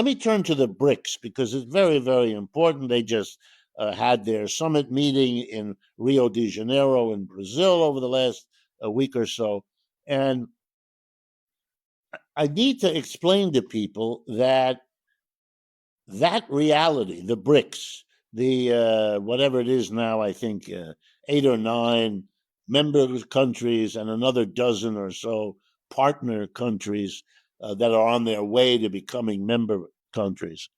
Let me turn to the BRICS because it's very, very important. They just had their summit meeting in Rio de Janeiro in Brazil over the last week or so. And I need to explain to people that reality, the BRICS, the whatever it is now, I think 8 or 9 member countries and another dozen or so partner countries that are on their way to becoming member countries.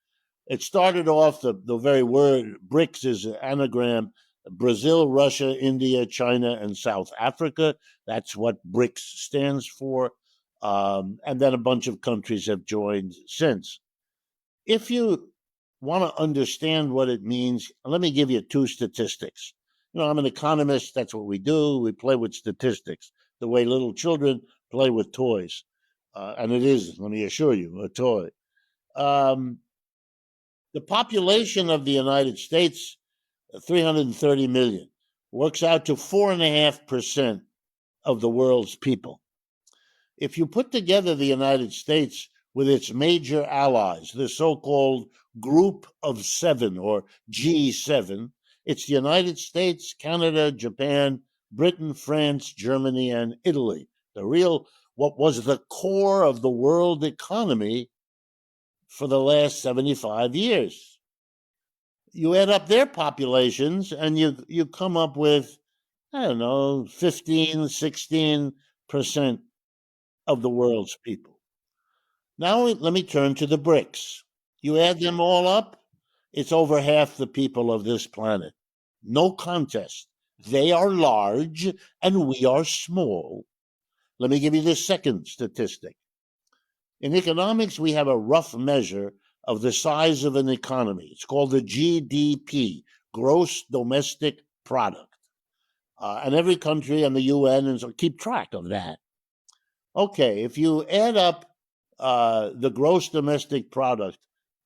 It started off, the very word BRICS is an anagram: Brazil, Russia, India, China, and South Africa. That's what BRICS stands for. And then a bunch of countries have joined since. If you want to understand what it means, let me give you 2 statistics. I'm an economist. That's what we do. We play with statistics, the way little children play with toys. And it is, let me assure you, a toy. The population of the United States, 330 million, works out to 4.5% of the world's people. If you put together the United States with its major allies, the so-called Group of 7 or G7, it's the United States, Canada, Japan, Britain, France, Germany, and Italy. What was the core of the world economy for the last 75 years. You add up their populations and you come up with, 15, 16% of the world's people. Now let me turn to the BRICS. You add them all up, it's over half the people of this planet. No contest. They are large and we are small. Let me give you the second statistic. In economics, we have a rough measure of the size of an economy. It's called the GDP, Gross Domestic Product. And every country and the UN keep track of that. Okay, if you add up the gross domestic product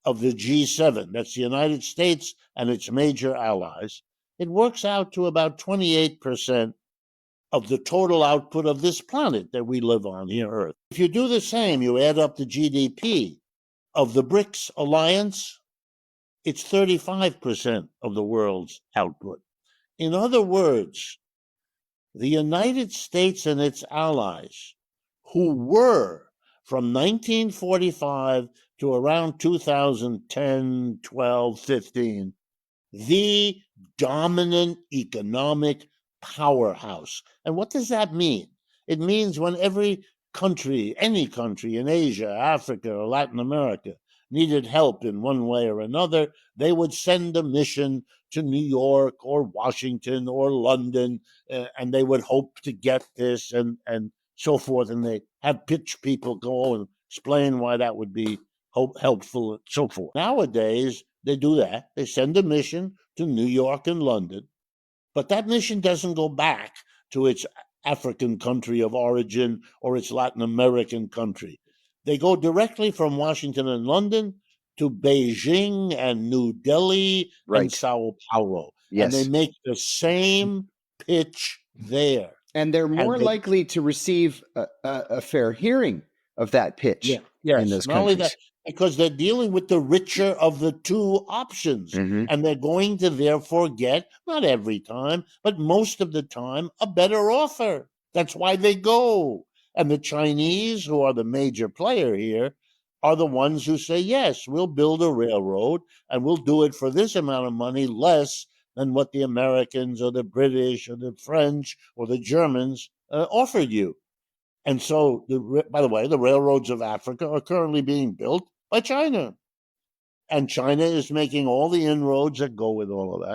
of the G7, that's the United States and its major allies, it works out to about 28% of the total output of this planet that we live on here, Earth. If you do the same, you add up the GDP of the BRICS alliance, it's 35% of the world's output. In other words, the United States and its allies, who were from 1945 to around 2010, 12, 15, the dominant economic powerhouse. And what does that mean? It means when every country, any country in Asia, Africa, or Latin America needed help in one way or another, they would send a mission to New York or Washington or London, and they would hope to get this and so forth. And they have pitch people go and explain why that would be helpful and so forth. Nowadays, they do that. They send a mission to New York and London. But that mission doesn't go back to its African country of origin or its Latin American country. They go directly from Washington and London to Beijing and New Delhi and Sao Paulo. Yes. And they make the same pitch there. And they're more likely to receive a fair hearing of that pitch in those countries. Not only that, because they're dealing with the richer of the 2 options. Mm-hmm. And they're going to therefore get, not every time, but most of the time, a better offer. That's why they go. And the Chinese, who are the major player here, are the ones who say, yes, we'll build a railroad and we'll do it for this amount of money less than what the Americans or the British or the French or the Germans offered you. And so, by the way, the railroads of Africa are currently being built by China. And China is making all the inroads that go with all of that.